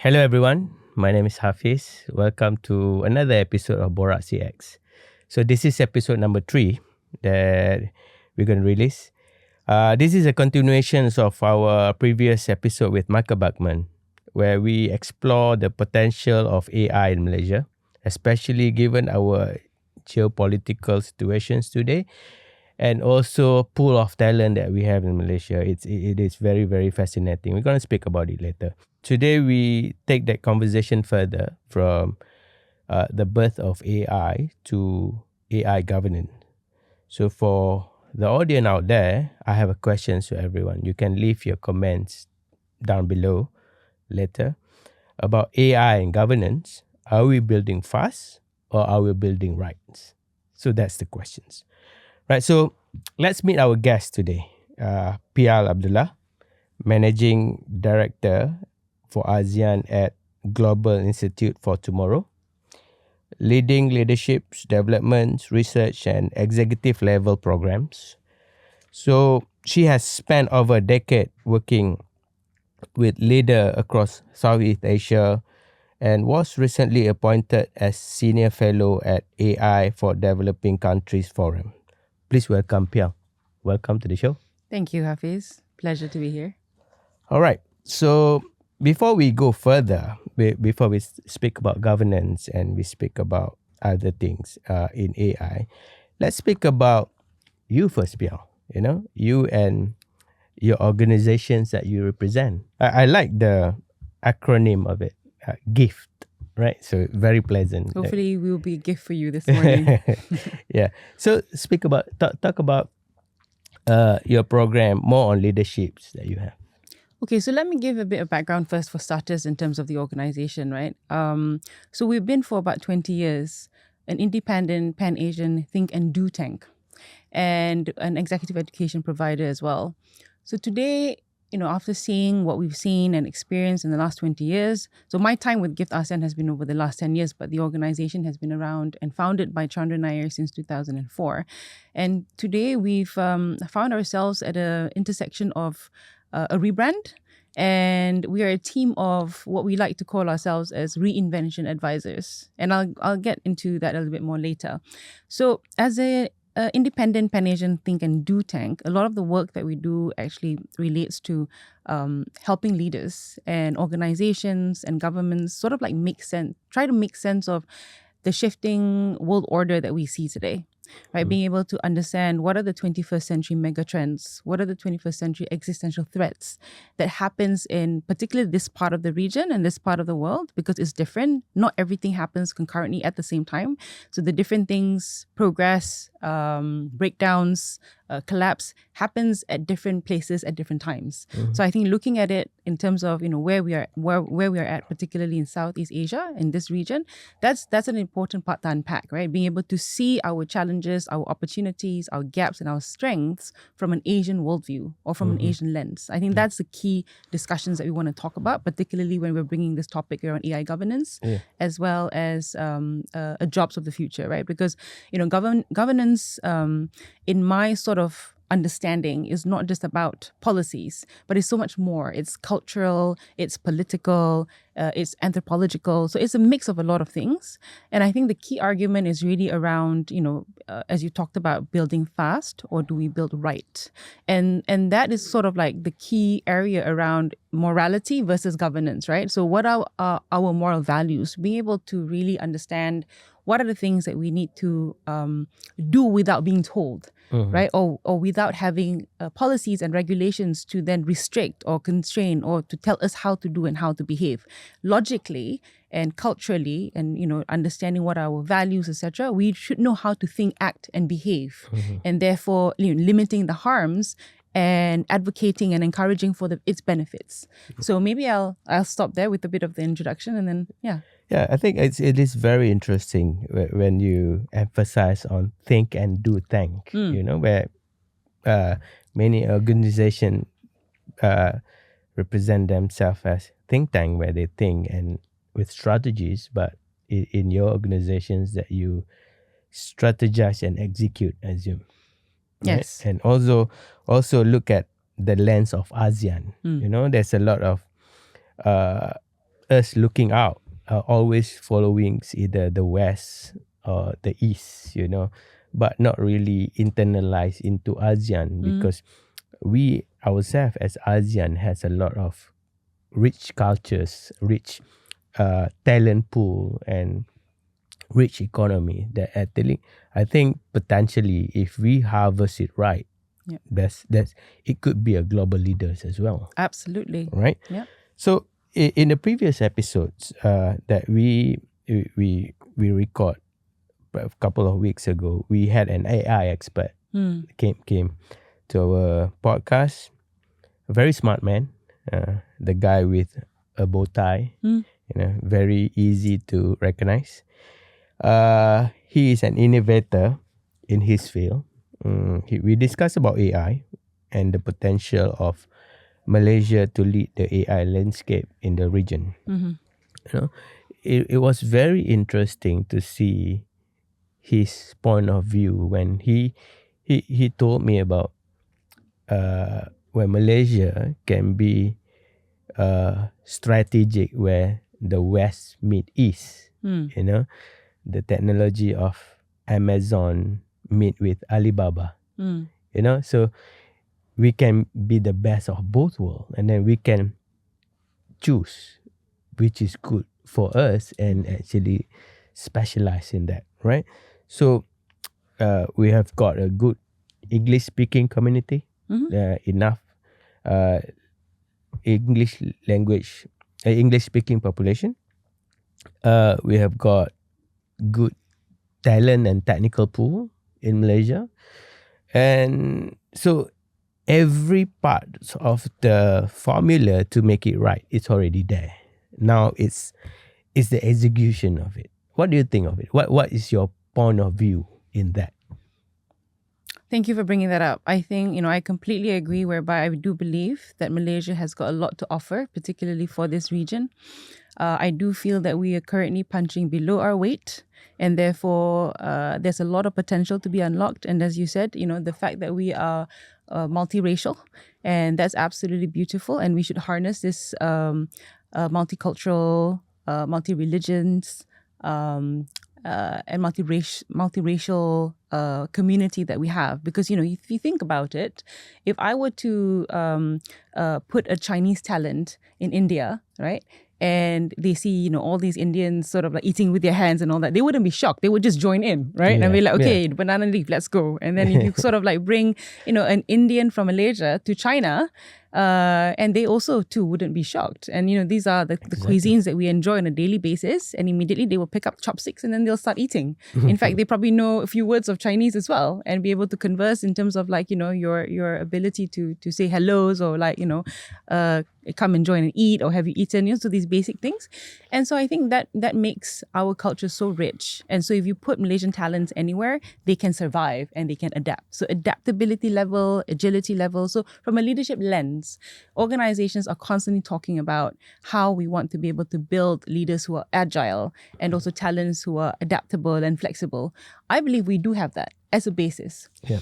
Hello everyone, my name is Hafiz. Welcome to another episode of Borak CX. So this is episode number 3 that we're going to release. This is a continuation of our previous episode with Michael Bachman, where we explore the potential of AI in Malaysia, especially given our geopolitical situations today, and also pool of talent that we have in Malaysia. It is very, very fascinating. We're going to speak about it later. Today, we take that conversation further from the birth of AI to AI governance. So for the audience out there, I have a question to everyone. You can leave your comments down below later about AI and governance. Are we building fast or are we building right? So that's the questions. Right, so let's meet our guest today. Pial Khadilla, Managing Director for ASEAN at Global Institute for Tomorrow, leading leadership, development, research, and executive level programs. So she has spent over a decade working with leaders across Southeast Asia and was recently appointed as Senior Fellow at AI for Developing Countries Forum. Please welcome Pial. Welcome to the show. Thank you, Hafiz. Pleasure to be here. All right. So before we go further, before we speak about governance and we speak about other things in AI, let's speak about you first, Pial. You know, you and your organizations that you represent. I like the acronym of it, GIFT, right? So very pleasant. Hopefully, we will be a gift for you this morning. Yeah. So talk about your program more on leaderships that you have. Okay, so let me give a bit of background first for starters in terms of the organization, right? So we've been for about 20 years an independent Pan-Asian think and do tank and an executive education provider as well. So today, after seeing what we've seen and experienced in the last 20 years, so my time with Gift ASEAN has been over the last 10 years, but the organization has been around and founded by Chandra Nair since 2004. And today we've found ourselves at an intersection of a rebrand, and we are a team of what we like to call ourselves as reinvention advisors. And I'll get into that a little bit more later. So as a independent Pan-Asian think and do tank, a lot of the work that we do actually relates to helping leaders and organizations and governments sort of like try to make sense of the shifting world order that we see today. Right, being able to understand what are the 21st century mega trends, what are the 21st century existential threats that happens in particularly this part of the region and this part of the world, because it's different. Not everything happens concurrently at the same time. So the different things, progress, breakdowns, collapse happens at different places at different times. Mm-hmm. So I think looking at it in terms of where we are at, particularly in Southeast Asia, in this region, that's an important part to unpack, right? Being able to see our challenges, our opportunities, our gaps, and our strengths from an Asian worldview or from an Asian lens. I think that's the key discussions that we want to talk about, particularly when we're bringing this topic around AI governance, as well as jobs of the future, right? Because governance, in my sort of understanding, is not just about policies, but it's so much more. It's cultural, it's political, it's anthropological. So it's a mix of a lot of things. And I think the key argument is really around, as you talked about, building fast or do we build right? And that is sort of like the key area around morality versus governance, right? So what are our moral values? Being able to really understand what are the things that we need to do without being told, right? Or without having policies and regulations to then restrict or constrain or to tell us how to do and how to behave. Logically and culturally and, understanding what our values, etc., we should know how to think, act, and behave. And therefore, limiting the harms and advocating and encouraging for its benefits. So maybe I'll stop there with a bit of the introduction and then, yeah. Yeah, I think it is very interesting when you emphasize on think and do tank, where many organizations represent themselves as think tank, where they think and with strategies, but in your organizations that you strategize and execute, assume. Right? Yes. And also look at the lens of ASEAN. There's a lot of us looking out, always following either the west or the east, but not really internalized into ASEAN, because we ourselves as ASEAN has a lot of rich cultures, rich talent pool, and rich economy that I think potentially if we harvest it right, Yeah. that's it could be a global leaders as well, Absolutely. right? Yeah. So in the previous episodes that we record a couple of weeks ago, we had an AI expert came to our podcast. A very smart man, the guy with a bow tie, very easy to recognize. He is an innovator in his field. We discussed about AI and the potential of Malaysia to lead the AI landscape in the region. It was very interesting to see his point of view when he told me about where Malaysia can be strategic, where the West meet East. The technology of Amazon meet with Alibaba. So we can be the best of both worlds, and then we can choose which is good for us and actually specialize in that, right? So we have got a good English speaking community, enough English language, English speaking population. We have got good talent and technical pool in Malaysia, and so every part of the formula to make it right, it's already there. Now it's the execution of it. What do you think of it? What is your point of view in that? Thank you for bringing that up. I think, I completely agree, whereby I do believe that Malaysia has got a lot to offer, particularly for this region. I do feel that we are currently punching below our weight, and therefore there's a lot of potential to be unlocked. And as you said, the fact that we are multiracial, and that's absolutely beautiful, and we should harness this multicultural, multi-religions, and multiracial community that we have. Because, if you think about it, if I were to put a Chinese talent in India, right, and they see, all these Indians sort of like eating with their hands and all that, they wouldn't be shocked. They would just join in, right? And be like, okay, banana leaf, let's go. And then if you sort of like bring, an Indian from Malaysia to China, and they also too wouldn't be shocked. And these are the cuisines that we enjoy on a daily basis, and immediately they will pick up chopsticks and then they'll start eating. In fact, they probably know a few words of Chinese as well, and be able to converse in terms of like, your ability to say hellos, or like, come and join and eat, or have you eaten, so these basic things. And so I think that makes our culture so rich. And so if you put Malaysian talents anywhere, they can survive and they can adapt. So adaptability level, agility level. So from a leadership lens, organizations are constantly talking about how we want to be able to build leaders who are agile, and also talents who are adaptable and flexible. I believe we do have that as a basis. Yeah.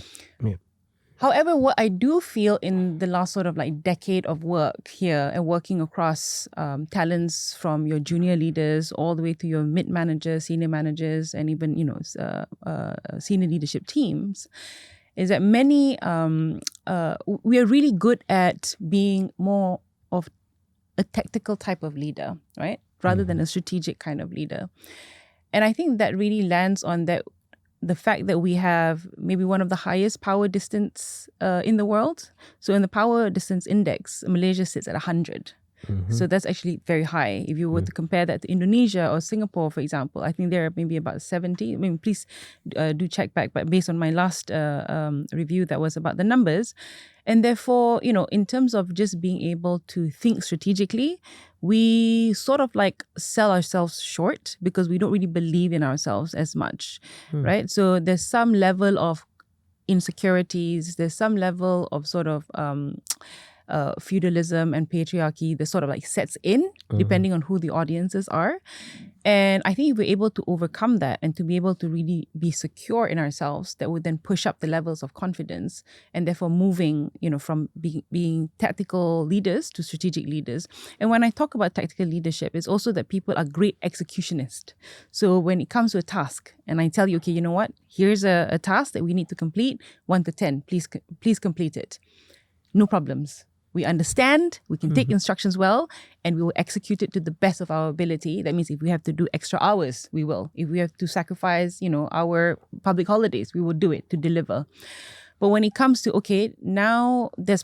However, what I do feel in the last sort of like decade of work here, and working across talents from your junior leaders all the way to your mid-managers, senior managers, and even, senior leadership teams, is that many, we are really good at being more of a tactical type of leader, right? Rather than a strategic kind of leader. And I think that really lands on that, the fact that we have maybe one of the highest power distance in the world. So in the power distance index, Malaysia sits at 100. So that's actually very high. If you were to compare that to Indonesia or Singapore, for example, I think they're maybe about 70. I mean, please do check back. But based on my last review, that was about the numbers. And therefore, in terms of just being able to think strategically, we sort of like sell ourselves short, because we don't really believe in ourselves as much, right? So there's some level of insecurities. There's some level of sort of feudalism and patriarchy that sort of like sets in, depending on who the audiences are. And I think if we're able to overcome that and to be able to really be secure in ourselves, that would then push up the levels of confidence and therefore moving, from being tactical leaders to strategic leaders. And when I talk about tactical leadership, it's also that people are great executionists. So when it comes to a task and I tell you, okay, you know what, here's a task that we need to complete, 1 to 10, please complete it. No problems. We understand, we can take instructions well, and we will execute it to the best of our ability. That means if we have to do extra hours, we will. If we have to sacrifice, our public holidays, we will do it to deliver. But when it comes to, okay, now there's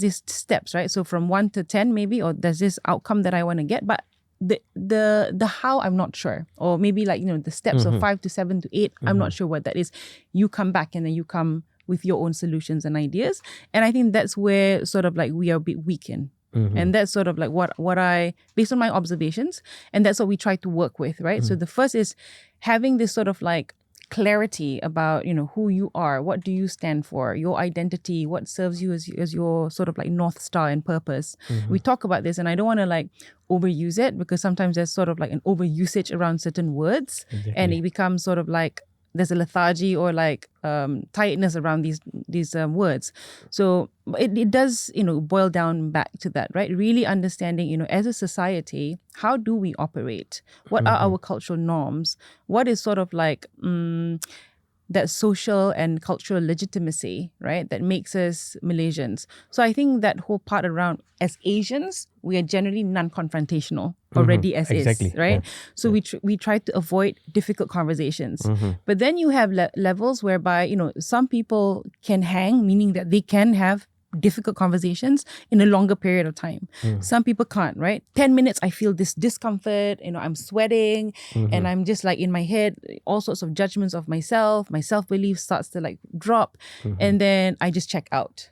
these steps, right? So from 1 to 10 maybe, or there's this outcome that I want to get, but the how, I'm not sure. Or maybe the steps of 5 to 7 to 8, I'm not sure what that is. You come back and then you come with your own solutions and ideas. And I think that's where sort of like we are a bit weak in. And that's sort of like what I, based on my observations, and that's what we try to work with, right? So the first is having this sort of like clarity about, who you are, what do you stand for, your identity, what serves you as your sort of like North Star and purpose. We talk about this, and I don't want to like overuse it, because sometimes there's sort of like an overusage around certain words. Exactly. And it becomes sort of like there's a lethargy or like tightness around these words. So it does, boil down back to that, right? Really understanding, as a society, how do we operate? What are our cultural norms? What is sort of like that social and cultural legitimacy, right, that makes us Malaysians. So I think that whole part around, as Asians, we are generally non-confrontational already as Exactly. is, right? Yeah. So we try to avoid difficult conversations. But then you have levels whereby, some people can hang, meaning that they can have difficult conversations in a longer period of time. Some people can't, right? 10 minutes, I feel this discomfort, I'm sweating, and I'm just like in my head, all sorts of judgments of myself, my self-belief starts to like drop, and then I just check out.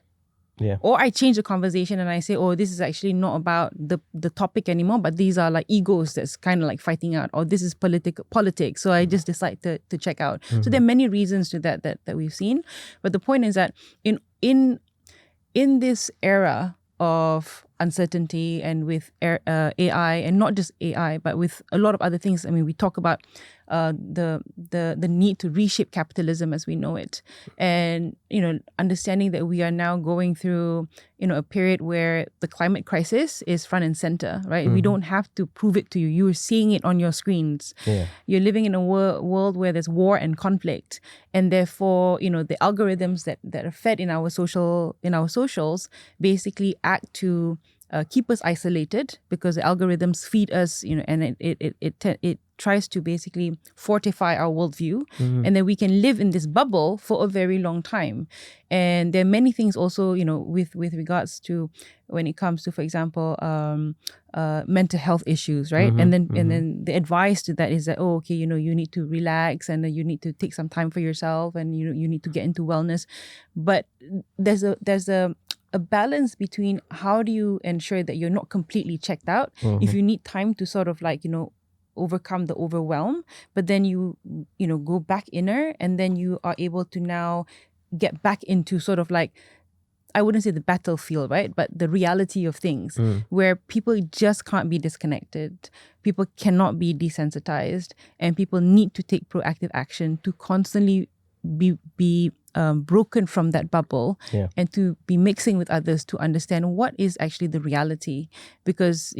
Yeah. Or I change the conversation and I say, oh, this is actually not about the topic anymore, but these are like egos that's kind of like fighting out, or this is politics. So I just decide to check out. So there are many reasons to that we've seen. But the point is that in this era of uncertainty and with AI, and not just AI, but with a lot of other things. I mean, we talk about the need to reshape capitalism as we know it, and understanding that we are now going through a period where the climate crisis is front and center, right? We don't have to prove it to you; you're seeing it on your screens. Yeah. You're living in a world where there's war and conflict, and therefore the algorithms that are fed in our socials basically act to keep us isolated, because the algorithms feed us, and it tries to basically fortify our worldview, and then we can live in this bubble for a very long time. And there are many things also, with regards to when it comes to, for example, mental health issues, right? And then the advice to that is that, oh, okay, you need to relax, and you need to take some time for yourself, and you need to get into wellness. But there's a balance between how do you ensure that you're not completely checked out if you need time to sort of like overcome the overwhelm, but then you go back inner, and then you are able to now get back into sort of like, I wouldn't say the battlefield, right, but the reality of things, where people just can't be disconnected, people cannot be desensitized, and people need to take proactive action to constantly be broken from that bubble, and to be mixing with others to understand what is actually the reality, because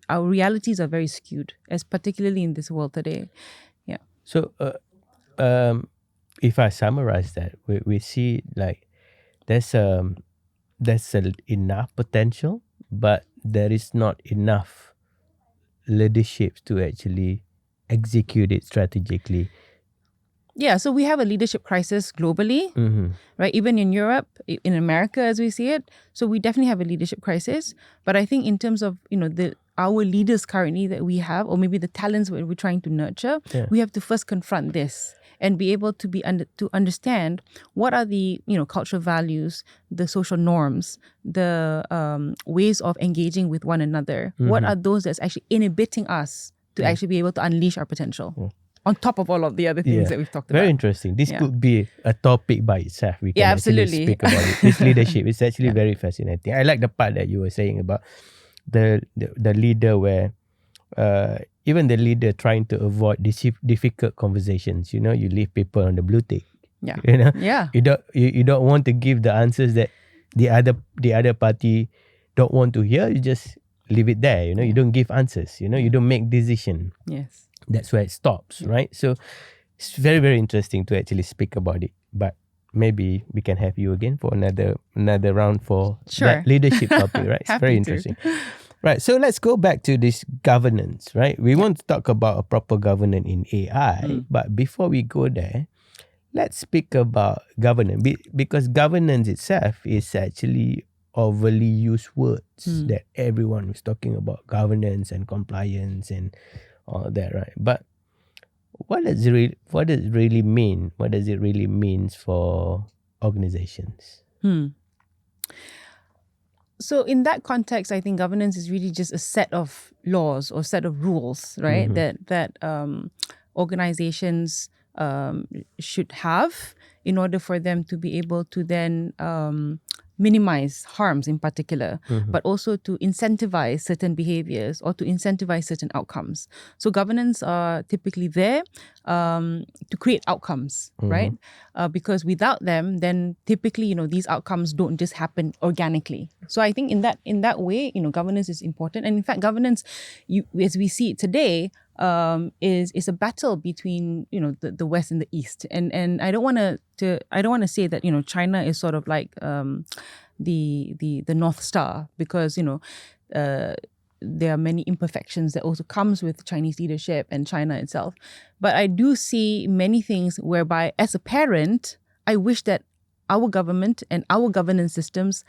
our realities are very skewed, as particularly in this world today. Yeah. So if I summarize that, we see like there's enough potential, but there is not enough leadership to actually execute it strategically. Yeah, so we have a leadership crisis globally, right? Even in Europe, in America, as we see it. So we definitely have a leadership crisis. But I think in terms of, our leaders currently that we have, or maybe the talents that we're trying to nurture, we have to first confront this and be able to to understand what are the, cultural values, the social norms, the ways of engaging with one another. What are those that's actually inhibiting us to actually be able to unleash our potential? On top of all of the other things that we've talked about. Very interesting. This could be a topic by itself. We can absolutely actually speak about it. This leadership is actually very fascinating. I like the part that you were saying about the leader where even the leader trying to avoid difficult conversations. You leave people on the blue tick. Yeah. You know, Yeah. you don't want to give the answers that the other party don't want to hear. You just leave it there. You don't give answers. You don't make decision. Yes. That's where it stops, right? So it's very, very interesting to actually speak about it. But maybe we can have you again for another round for Sure. that leadership topic, right? It's Happy very to. interesting. Right, so let's go back to this governance, right? We want to talk about a proper governance in AI, but before we go there, let's speak about governance because governance itself is actually overly used words that everyone is talking about governance and compliance and all that, right? But what does it really mean? What does it really mean for organizations? So in that context, I think governance is really just a set of laws or set of rules, right? That organizations should have in order for them to be able to then minimize harms in particular, but also to incentivize certain behaviors or to incentivize certain outcomes. So governance are typically there to create outcomes, right? Because without them, then typically, these outcomes don't just happen organically. So I think in that way, governance is important. And in fact, governance, as we see it today, is a battle between the West and the East, and I don't want to say that China is sort of like the North Star, because there are many imperfections that also comes with Chinese leadership and China itself. But I do see many things whereby, as a parent, I wish that our government and our governance systems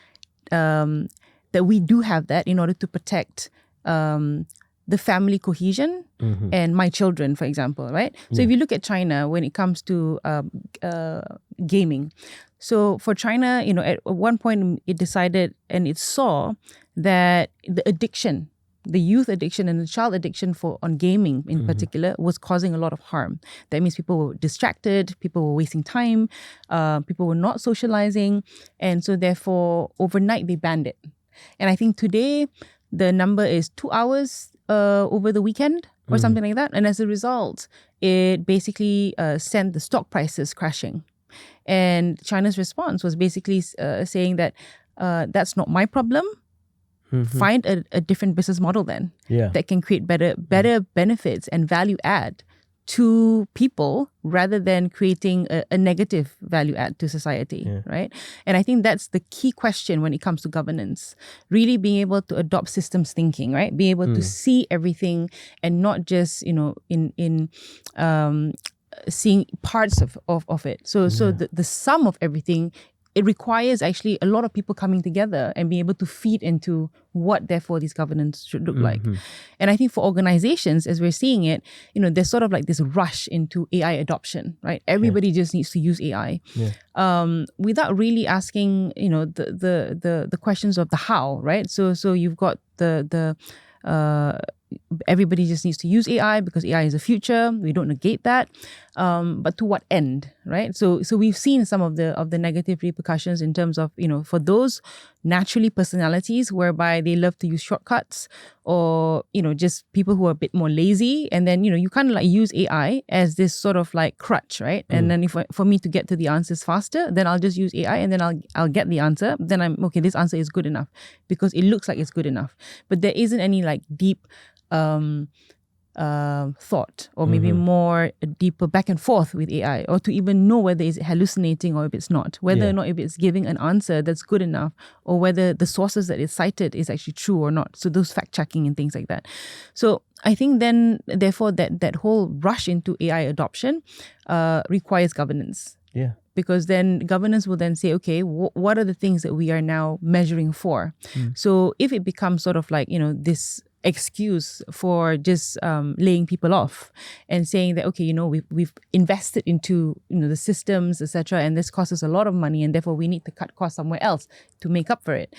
that we do have that in order to protect the family cohesion and my children, for example, right? So if you look at China when it comes to gaming, so for China, at one point it decided and it saw that the youth addiction and the child addiction on gaming in particular was causing a lot of harm. That means people were distracted, people were wasting time, people were not socializing, and so therefore overnight they banned it. And I think today the number is 2 hours over the weekend or something like that. And as a result, it basically sent the stock prices crashing. And China's response was basically saying that that's not my problem. Find a different business model then that can create better benefits and value add to people rather than creating a negative value add to society, right? And I think that's the key question when it comes to governance. Really being able to adopt systems thinking, right? Being able to see everything and not just, in seeing parts of it. So the sum of everything, it requires actually a lot of people coming together and being able to feed into what, therefore, these governance should look like. And I think for organizations, as we're seeing it, there's sort of like this rush into AI adoption, right? Everybody just needs to use AI without really asking, the questions of the how, right? So you've got the everybody just needs to use AI because AI is the future. We don't negate that, but to what end, right? So we've seen some of the negative repercussions in terms of for those naturally personalities whereby they love to use shortcuts, or just people who are a bit more lazy, and then you kind of like use AI as this sort of like crutch, right? And then for me to get to the answers faster, then I'll just use AI and then I'll get the answer. Then I'm okay. This answer is good enough because it looks like it's good enough, but there isn't any like deep thought, or maybe more deeper back and forth with AI, or to even know whether it's hallucinating or if it's not, whether or not if it's giving an answer that's good enough, or whether the sources that it's cited is actually true or not. So those fact checking and things like that. So I think then, therefore, that whole rush into AI adoption requires governance. Yeah. Because then governance will then say, okay, what are the things that we are now measuring for? So if it becomes sort of like, this excuse for just laying people off and saying that, okay, we've invested into the systems, etc., and this costs us a lot of money, and therefore we need to cut costs somewhere else to make up for it.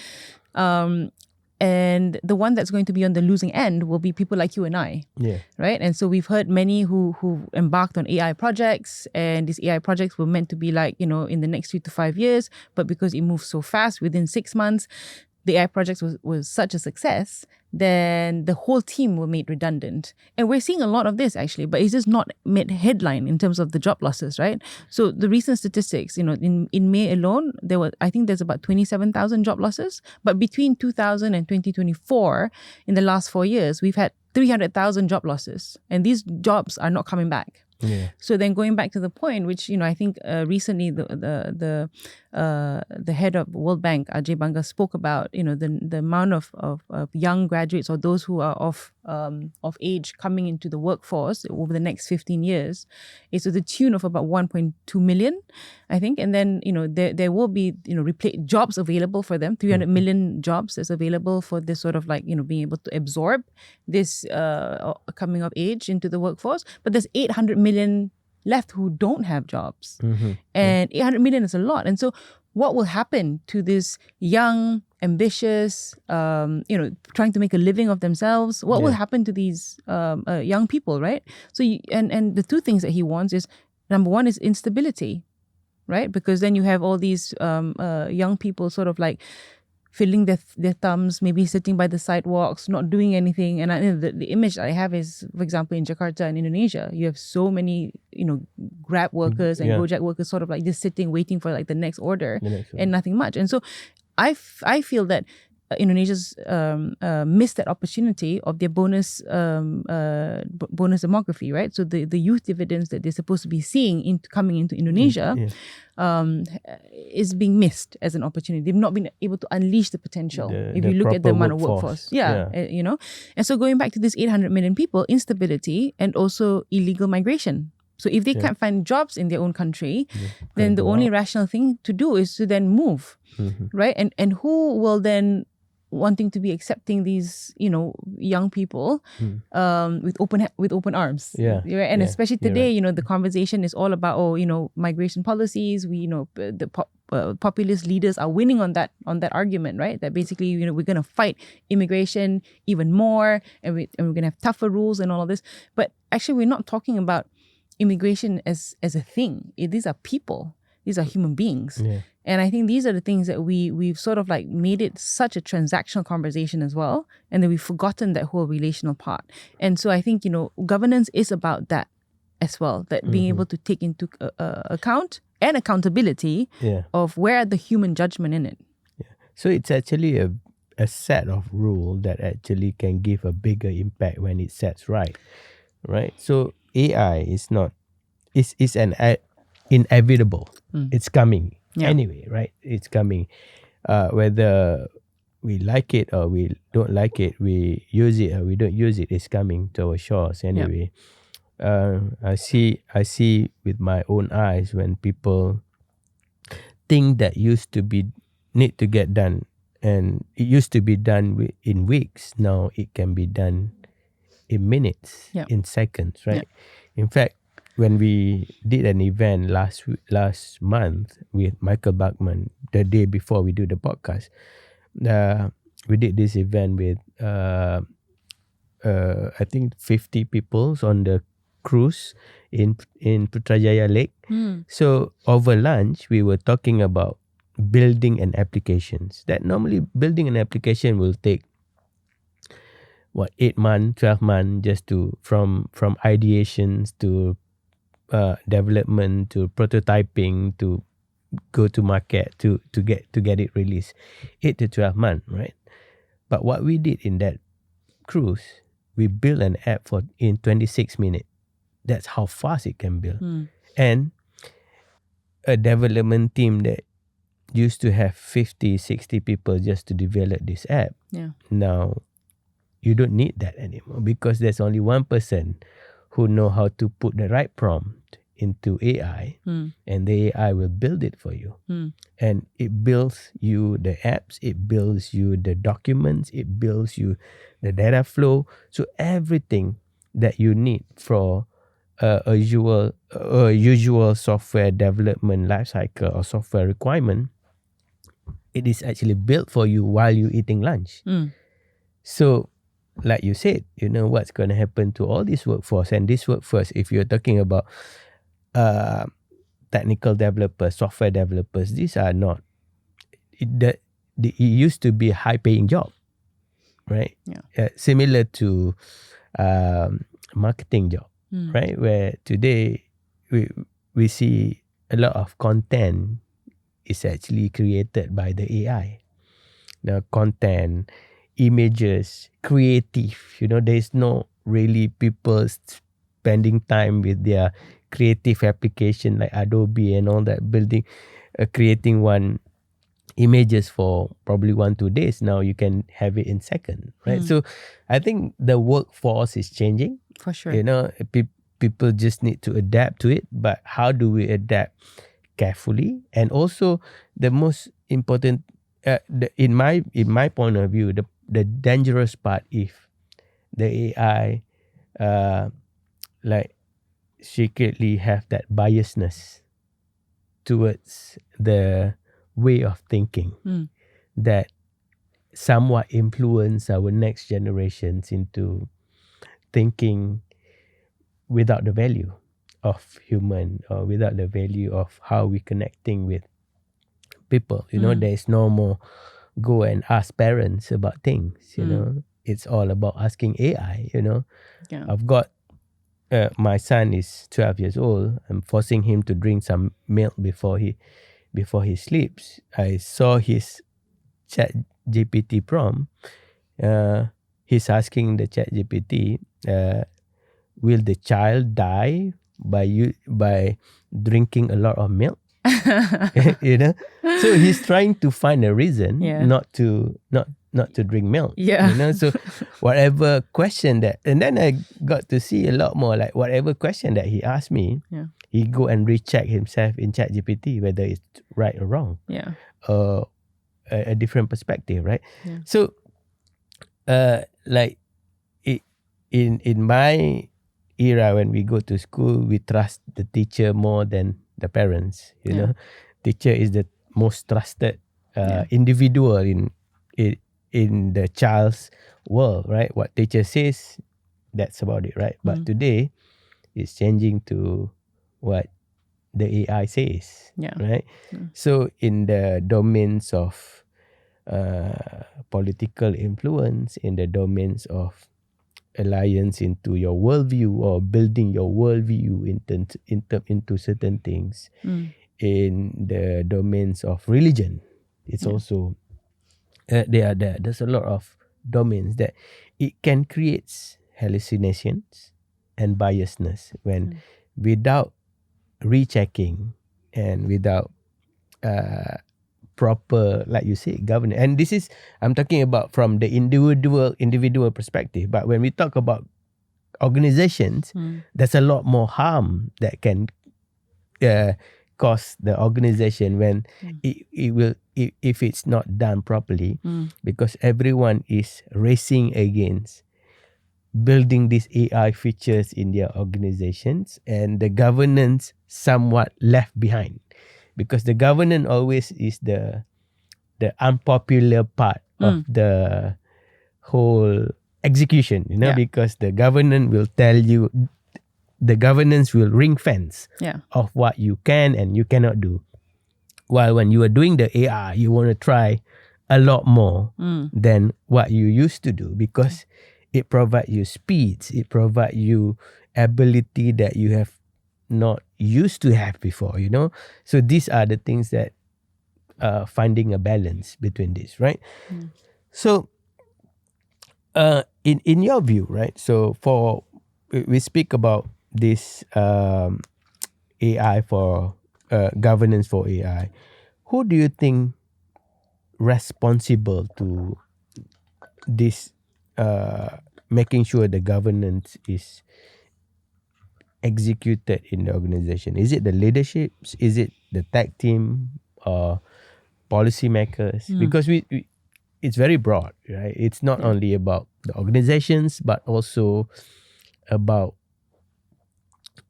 And the one that's going to be on the losing end will be people like you and I, right? And so we've heard many who embarked on AI projects, and these AI projects were meant to be like, in the next 3 to 5 years, but because it moves so fast, within 6 months, the AI project was such a success, then the whole team were made redundant. And we're seeing a lot of this actually, but it's just not made headline in terms of the job losses, right? So the recent statistics, in May alone, I think there's about 27,000 job losses. But between 2000 and 2024, in the last 4 years, we've had 300,000 job losses. And these jobs are not coming back. Yeah. So then going back to the point, which I think recently the head of World Bank, Ajay Banga, spoke about the amount of young graduates or those who are of age coming into the workforce over the next 15 years is to the tune of about 1.2 million, I think. And then there will be jobs available for them, 300 million jobs that's available for this sort of being able to absorb this coming of age into the workforce. But there's 800 million left who don't have jobs. And 800 million is a lot. And so what will happen to this young, ambitious, trying to make a living of themselves? What will happen to these young people, right? So and the two things that he wants is, number one is instability, right? Because then you have all these young people sort of fiddling their thumbs, maybe sitting by the sidewalks, not doing anything. And the image I have is, for example, in Jakarta in Indonesia, you have so many, Grab workers and Gojek workers sort of just sitting, waiting for the next order and nothing much. And so I feel that Indonesia's missed that opportunity of their bonus demography, right? So the youth dividends that they're supposed to be seeing coming into Indonesia is being missed as an opportunity. They've not been able to unleash the potential. If you look at the amount of workforce. And so going back to this 800 million people, instability and also illegal migration. So if they can't find jobs in their own country, then the only rational thing to do is to then move, right? And who will then wanting to be accepting these, young people with open arms, right? And especially today, the conversation is all about migration policies. We the populist leaders are winning on that argument, right? That basically we're going to fight immigration even more, and we're going to have tougher rules and all of this. But actually, we're not talking about immigration as a thing. These are people. These are human beings. And I think these are the things that we've sort of made it such a transactional conversation as well. And then we've forgotten that whole relational part. And so I think, governance is about that as well, that being able to take into account and accountability of where the human judgment in it. So it's actually a set of rules that actually can give a bigger impact when it sets right? So AI is not, it's inevitable. It's coming anyway, right? It's coming. Whether we like it or we don't like it, we use it or we don't use it, it's coming to our shores anyway. I see with my own eyes when people think that used to be need to get done, and it used to be done in weeks. Now it can be done in minutes, in seconds, right? In fact, when we did an event last month with Michael Bachman, the day before we do the podcast, we did this event with I think 50 people on the cruise in Putrajaya Lake. So over lunch, we were talking about building an applications. That normally building an application will take 8 months, 12 months just to from ideations to development to prototyping to go to market to get it released. 8 to 12 months, right? But what we did in that cruise, we built an app in 26 minutes. That's how fast it can build. And a development team that used to have 50, 60 people just to develop this app. Now you don't need that anymore, because there's only one person who know how to put the right prompt into AI, and the AI will build it for you. And it builds you the apps, it builds you the documents, it builds you the data flow. So everything that you need for a usual software development lifecycle or software requirement, it is actually built for you while you're eating lunch. So like you said, what's going to happen to all this workforce. And this workforce, if you're talking about technical developers, software developers, these are not, it used to be a high-paying job, right? Yeah. Similar to marketing job, Mm. right? Where today we see a lot of content is actually created by the AI. The content, images, creative. There's no really people spending time with their creative application like Adobe and all that, creating one images for probably 1-2 days. Now you can have it in second, right? So I think the workforce is changing. For sure. People just need to adapt to it. But how do we adapt carefully? And also the most important, in my point of view, the dangerous part, if the AI like secretly have that biasness towards the way of thinking that somewhat influence our next generations into thinking without the value of human, or without the value of how we connecting with people. There is no more go and ask parents about things. It's all about asking AI. Yeah. I've got my son is 12 years old. I'm forcing him to drink some milk before he sleeps. I saw his chat GPT prompt. He's asking the chat GPT, will the child die by drinking a lot of milk? So he's trying to find a reason not to drink milk. So whatever question that, and then I got to see a lot more, like whatever question that he asked me, he go and recheck himself in ChatGPT whether it's right or wrong, or a different perspective, right? So like in my era, when we go to school, we trust the teacher more than the parents. Teacher is the most trusted individual in the child's world, right? What teacher says, that's about it, right? But today it's changing to what the AI says, right? So in the domains of political influence, in the domains of alliance into your worldview, or building your worldview into certain things, in the domains of religion, it's also there's a lot of domains that it can create hallucinations and biasness when without rechecking and without proper, like you say, governance. And this is, I'm talking about from the individual perspective. But when we talk about organizations, there's a lot more harm that can cause the organization when it will, if it's not done properly, because everyone is racing against building these AI features in their organizations, and the governance somewhat left behind, because the governance always is the unpopular part of the whole execution, because the governance will tell you, the governance will ring fence of what you can and you cannot do. While when you are doing the AI, you want to try a lot more than what you used to do, because it provides you speeds, it provides you ability that you have not used to have before, So these are the things that finding a balance between this, right? So in your view, right? So we speak about this AI for governance for AI. Who do you think responsible to this, making sure the governance is executed in the organization? Is it the leadership? Is it the tech team, or policymakers? Because we it's very broad, right? It's not only about the organizations, but also about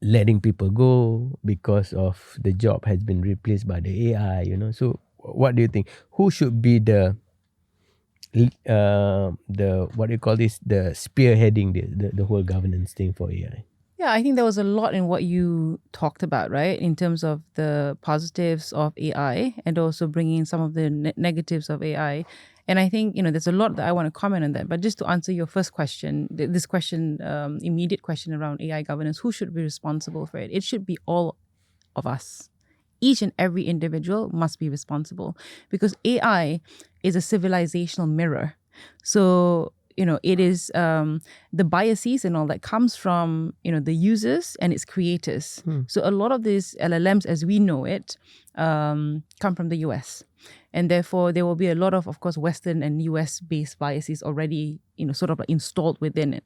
letting people go because of the job has been replaced by the AI, So what do you think? Who should be the what do you call this? The spearheading the whole governance thing for AI? Yeah, I think there was a lot in what you talked about, right? In terms of the positives of AI and also bringing some of the negatives of AI. And I think, there's a lot that I want to comment on that. But just to answer your first question, this question, immediate question around AI governance, who should be responsible for it? It should be all of us. Each and every individual must be responsible because AI is a civilizational mirror. So, it is the biases and all that comes from, the users and its creators. So a lot of these LLMs, as we know it, come from the US. And therefore, there will be a lot of course, Western and US-based biases already, sort of installed within it.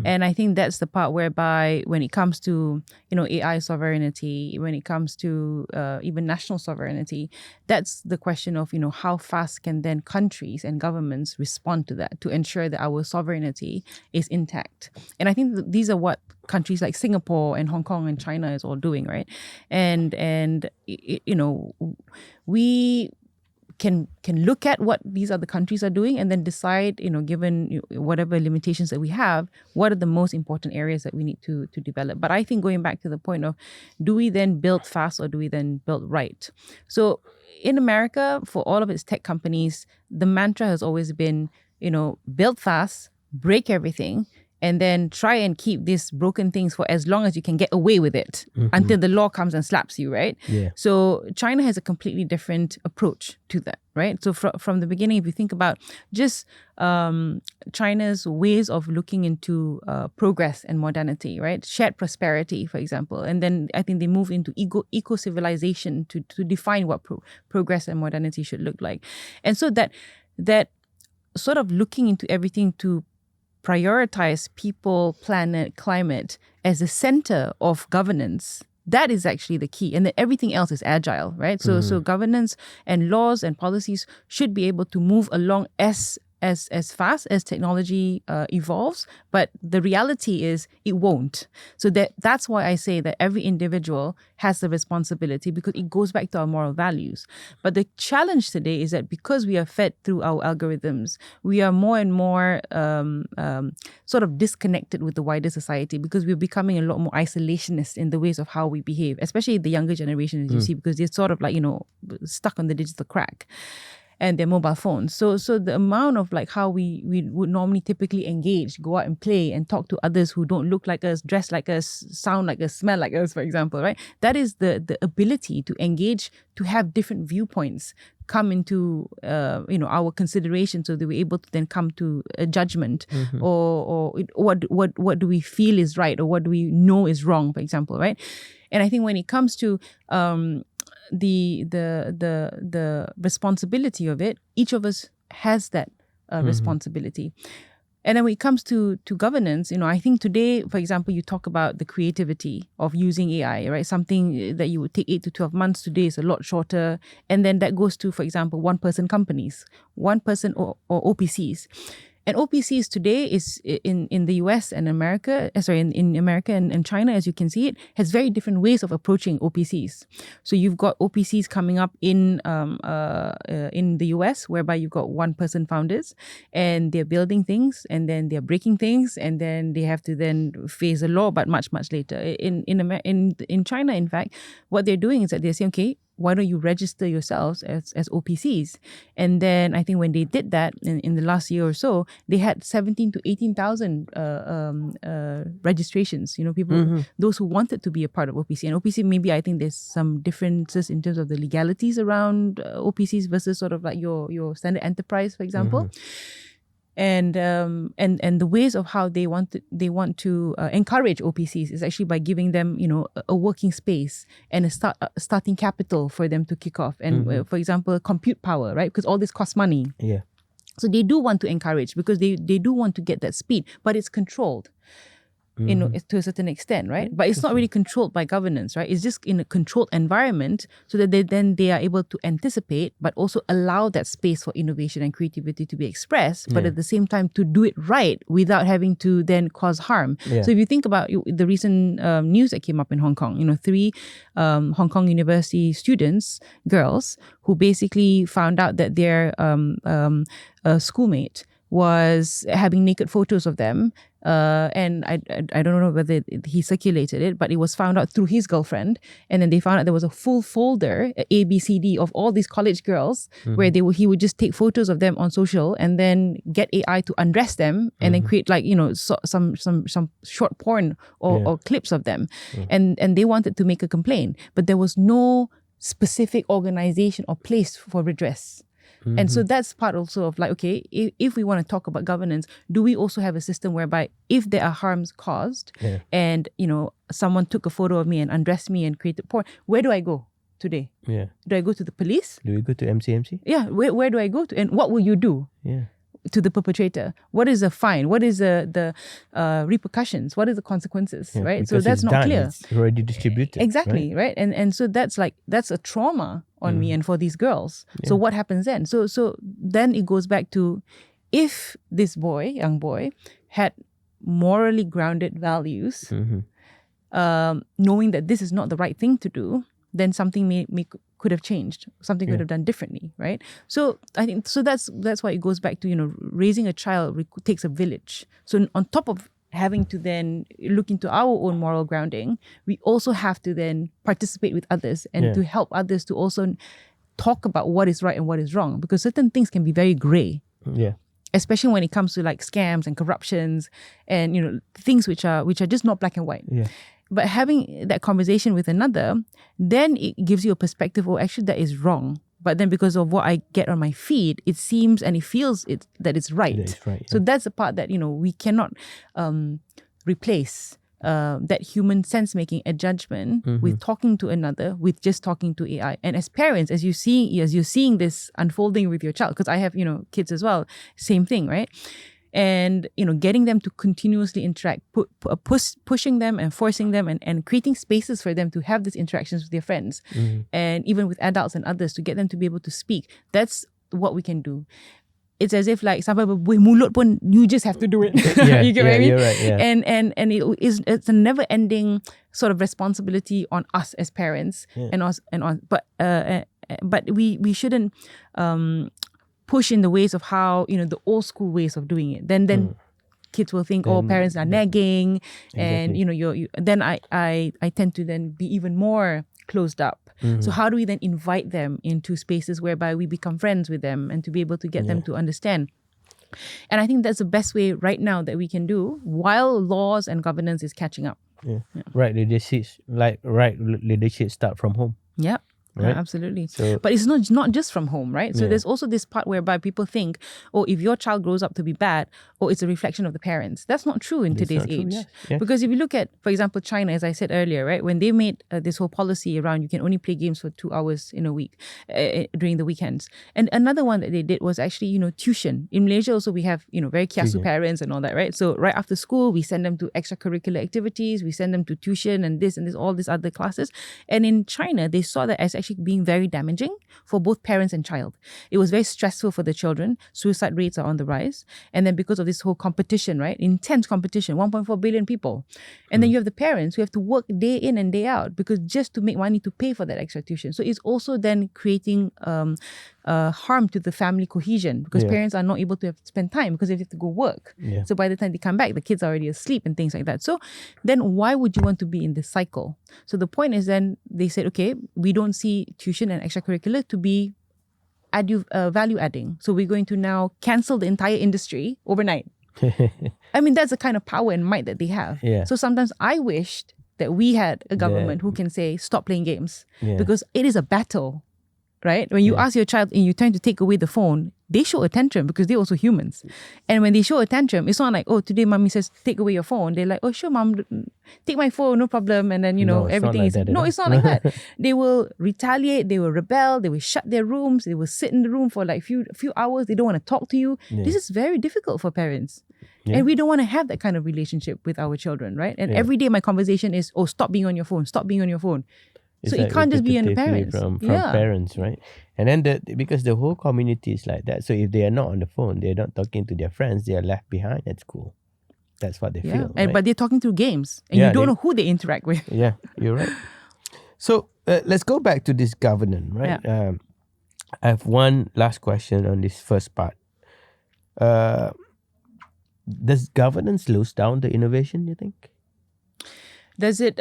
And I think that's the part whereby when it comes to, AI sovereignty, when it comes to even national sovereignty, that's the question of, how fast can then countries and governments respond to that to ensure that our sovereignty is intact. And I think these are what countries like Singapore and Hong Kong and China is all doing, right? And we can look at what these other countries are doing and then decide, given whatever limitations that we have, what are the most important areas that we need to develop. But I think going back to the point of, do we then build fast or do we then build right? So in America, for all of its tech companies, the mantra has always been, build fast, break everything, and then try and keep these broken things for as long as you can get away with it until the law comes and slaps you, right? Yeah. So China has a completely different approach to that, right? So from the beginning, if you think about just China's ways of looking into progress and modernity, right? Shared prosperity, for example. And then I think they move into eco-civilization to define what progress and modernity should look like. And so that sort of looking into everything to prioritize people, planet, climate as the center of governance, that is actually the key. And then everything else is agile, right? So governance and laws and policies should be able to move along as fast as technology evolves, but the reality is it won't. So that's why I say that every individual has the responsibility, because it goes back to our moral values. But the challenge today is that because we are fed through our algorithms, we are more and more sort of disconnected with the wider society, because we're becoming a lot more isolationist in the ways of how we behave, especially the younger generation, as you see, because they're sort of like, stuck on the digital crack and their mobile phones. So the amount of like how we would normally typically engage, go out and play and talk to others who don't look like us, dress like us, sound like us, smell like us, for example, right? That is the ability to engage, to have different viewpoints come into our consideration, so that we're able to then come to a judgment, or what do we feel is right, or what do we know is wrong, for example, right? And I think when it comes to the responsibility of it, each of us has that responsibility. And then when it comes to governance, I think today, for example, you talk about the creativity of using AI, right? Something that you would take 8 to 12 months today is a lot shorter. And then that goes to, for example, one-person companies, one-person or OPCs. And OPCs today is in the US and America, in America and China, as you can see it, has very different ways of approaching OPCs. So you've got OPCs coming up in the US, whereby you've got one-person founders, and they're building things, and then they're breaking things, and then they have to then face the law, but much later. In China, in fact, what they're doing is that they're saying, okay, why don't you register yourselves as OPCs? And then I think when they did that in the last year or so, they had 17 to 18,000 registrations, people, those who wanted to be a part of OPC. And OPC, maybe I think there's some differences in terms of the legalities around OPCs versus sort of like your standard enterprise, for example. And the ways of how they want to encourage OPCs is actually by giving them a working space and a starting capital for them to kick off, and for example compute power, right? Because all this costs money. Yeah. So they do want to encourage, because they do want to get that speed, but it's controlled. To a certain extent, right? But it's not really controlled by governance, right? It's just in a controlled environment, so that they are able to anticipate, but also allow that space for innovation and creativity to be expressed, but at the same time to do it right without having to then cause harm. Yeah. So if you think about the recent news that came up in Hong Kong, 3 Hong Kong University students, girls, who basically found out that their schoolmate was having naked photos of them and I don't know whether he circulated it, but it was found out through his girlfriend, and then they found out there was a full folder, A, B, C, D, of all these college girls, where he would just take photos of them on social and then get AI to undress them and then create like some short porn or clips of them, and they wanted to make a complaint, but there was no specific organization or place for redress. And so that's part also of like, okay, if we want to talk about governance, do we also have a system whereby if there are harms caused and, someone took a photo of me and undressed me and created porn, where do I go today? Yeah. Do I go to the police? Do we go to MCMC? Yeah. Where do I go to? And what will you do? Yeah. To the perpetrator? What is the fine? What is the repercussions? What are the consequences? Right? So that's not clear. It's already distributed. Exactly, right? And so that's a trauma on me and for these girls. Yeah. So what happens then? So then it goes back to, if this young boy, had morally grounded values, knowing that this is not the right thing to do, then something could have changed. Something could have done differently, right? So I think that's why it goes back to raising a child takes a village. So on top of having to then look into our own moral grounding, we also have to then participate with others and to help others to also talk about what is right and what is wrong, because certain things can be very gray. Yeah. Especially when it comes to like scams and corruptions and things which are just not black and white. Yeah. But having that conversation with another, then it gives you a perspective, actually that is wrong. But then because of what I get on my feed, it seems and it feels that it's right. That is right, yeah. So that's the part that, we cannot replace that human sense-making and judgment with talking to another, with just talking to AI. And as parents, as you're seeing this unfolding with your child, because I have, kids as well, same thing, right? And, getting them to continuously interact, pushing them and forcing them and creating spaces for them to have these interactions with their friends and even with adults and others, to get them to be able to speak. That's what we can do. It's as if like sampai mulut pun, you just have to do it. You get what I mean? You're right, yeah. And it's a never-ending sort of responsibility on us as parents but we shouldn't push in the ways of how the old school ways of doing it. Then kids will think, parents are nagging, and then I tend to then be even more closed up. So how do we then invite them into spaces whereby we become friends with them and to be able to get them to understand? And I think that's the best way right now that we can do while laws and governance is catching up. Yeah. Right leadership start from home. Yeah. Right? Absolutely. So, but it's not just from home, right? So there's also this part whereby people think, if your child grows up to be bad, it's a reflection of the parents. That's not true in today's age. Yes. Because if you look at, for example, China, as I said earlier, right, when they made this whole policy around you can only play games for 2 hours in a week during the weekends. And another one that they did was actually, tuition. In Malaysia also we have, very kiasu parents and all that, right? So right after school, we send them to extracurricular activities, we send them to tuition and this, all these other classes. And in China, they saw that as actually being very damaging for both parents and child. It was very stressful for the children. Suicide rates are on the rise. And then because of this whole competition, right? Intense competition, 1.4 billion people. And then you have the parents who have to work day in and day out because just to make money to pay for that extra tuition. So it's also then creating harm to the family cohesion because parents are not able to spend time because they have to go work. Yeah. So by the time they come back, the kids are already asleep and things like that. So then why would you want to be in this cycle? So the point is then they said, okay, we don't see tuition and extracurricular to be value adding. So we're going to now cancel the entire industry overnight. I mean, that's the kind of power and might that they have. Yeah. So sometimes I wished that we had a government who can say, stop playing games because it is a battle. Right? When you ask your child and you tend to take away the phone, they show a tantrum because they're also humans. And when they show a tantrum, it's not like, today mommy says, take away your phone. They're like, sure, mom, take my phone, no problem. And then, everything is... No, it's not like that. They will retaliate, they will rebel, they will shut their rooms, they will sit in the room for like few hours, they don't want to talk to you. Yeah. This is very difficult for parents. Yeah. And we don't want to have that kind of relationship with our children, right? And every day my conversation is, stop being on your phone, stop being on your phone. So it can't just be on the parents. From parents, right? And then because the whole community is like that. So if they are not on the phone, they're not talking to their friends, they are left behind at school. That's what they feel. And right? But they're talking through games. And you don't know who they interact with. Yeah, you're right. So let's go back to this governance, right? Yeah. I have one last question on this first part. does governance slows down the innovation, you think? Does it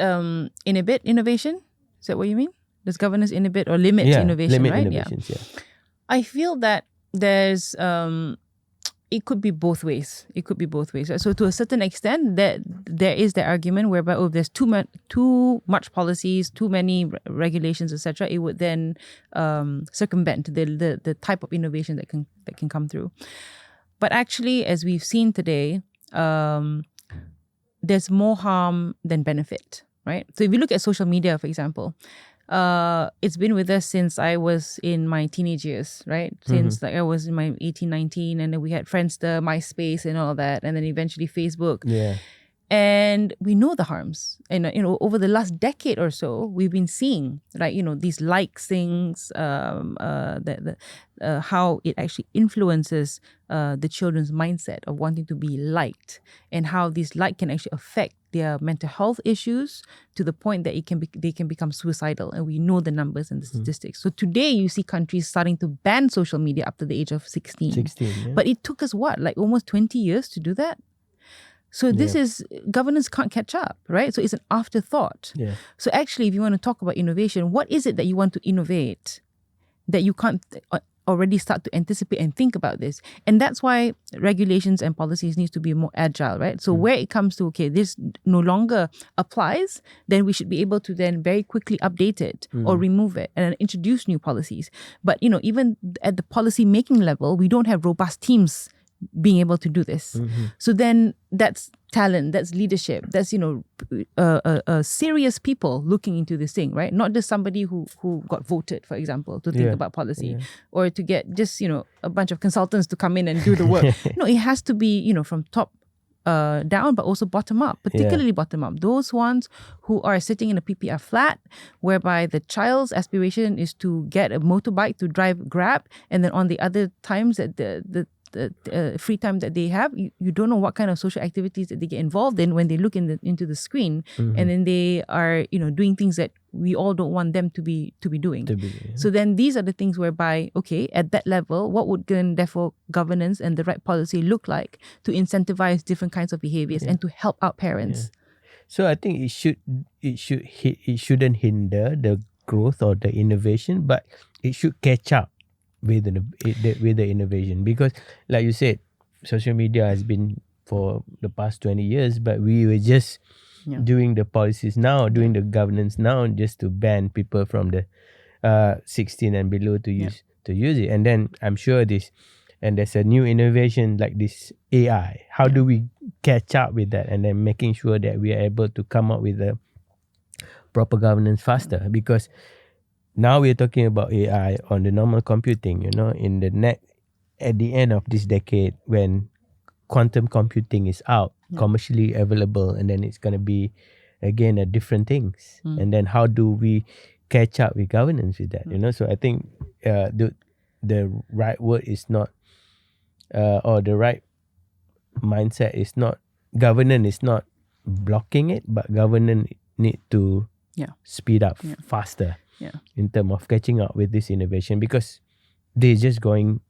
inhibit innovation? Is that what you mean? Does governance inhibit or limit Yeah, innovation, limit right? innovations, yeah. I feel that there's it could be both ways. It could be both ways. So to a certain extent, that there is the argument whereby there's too much policies, too many regulations, etc. It would then circumvent the type of innovation that can come through. But actually, as we've seen today, there's more harm than benefit, right? So if you look at social media, for example, it's been with us since I was in my teenage years, right? Since like I was in my 18, 19, and then we had Friendster, MySpace and all that, and then eventually Facebook. Yeah. And we know the harms. And, over the last decade or so, we've been seeing, like, these likes things, how it actually influences the children's mindset of wanting to be liked, and how this like can actually affect their mental health issues to the point that they can become suicidal. And we know the numbers and the statistics. So today you see countries starting to ban social media up to the age of 16. 16, yeah. But it took us like almost 20 years to do that? So this is, governance can't catch up, right? So it's an afterthought. Yeah. So actually, if you want to talk about innovation, what is it that you want to innovate that you can't already start to anticipate and think about this? And that's why regulations and policies need to be more agile, right? So where it comes to, okay, this no longer applies, then we should be able to then very quickly update it or remove it and introduce new policies. But, even at the policy making level, we don't have robust teams being able to do this. So then that's talent, that's leadership, that's serious people looking into this thing, right? Not just somebody who got voted, for example, to think about policy, or to get just a bunch of consultants to come in and do the work. No, it has to be from top down, but also bottom up, particularly bottom up. Those ones who are sitting in a PPR flat, whereby the child's aspiration is to get a motorbike to drive Grab, and then on the other times that the free time that they have, you don't know what kind of social activities that they get involved in when they look into the screen, and then they are doing things that we all don't want them to be doing. So then these are the things whereby, okay, at that level, what would then therefore governance and the right policy look like to incentivize different kinds of behaviors and to help out parents? So I think it shouldn't hinder the growth or the innovation, but it should catch up with the innovation, because like you said, social media has been for the past 20 years, but we were just doing the policies now, doing the governance now, just to ban people from the 16 and below to use it. And then I'm sure there's a new innovation like this AI. How do we catch up with that, and then making sure that we are able to come up with a proper governance faster? Because now we're talking about AI on the normal computing, at the end of this decade, when quantum computing is out, commercially available, and then it's going to be, again, different things. And then how do we catch up with governance with that, So I think the right word is not, or the right mindset is not, governance is not blocking it, but governance need to speed up faster. In terms of catching up with this innovation, because they're just going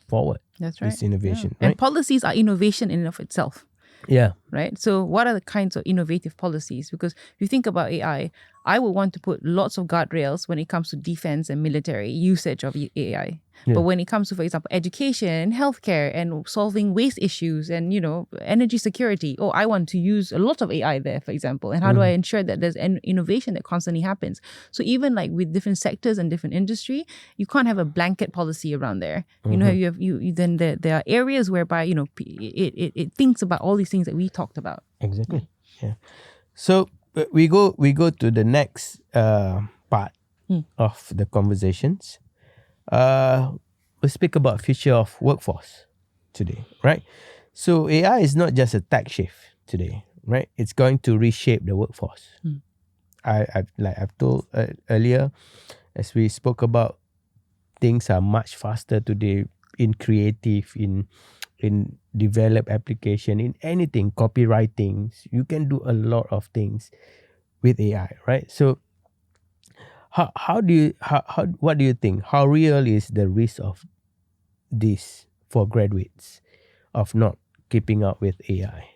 forward. That's right. This innovation, right? right? And policies are innovation in and of itself. Yeah. Right. So what are the kinds of innovative policies? Because if you think about AI, I would want to put lots of guardrails when it comes to defense and military usage of AI. Yeah. But when it comes to, for example, education, healthcare, and solving waste issues and, energy security, I want to use a lot of AI there, for example. And how do I ensure that there's an innovation that constantly happens? So even like with different sectors and different industry, you can't have a blanket policy around there. Then there are areas whereby, it thinks about all these things that we talked about. Exactly. Yeah. So we go to the next part of the conversations. We'll speak about future of workforce today, right? So AI is not just a tech shift today, right? It's going to reshape the workforce. I've told earlier, as we spoke about, things are much faster today in creative, in develop application, in anything, copywriting. You can do a lot of things with AI, right? So what do you think? How real is the risk of this for graduates, of not keeping up with AI?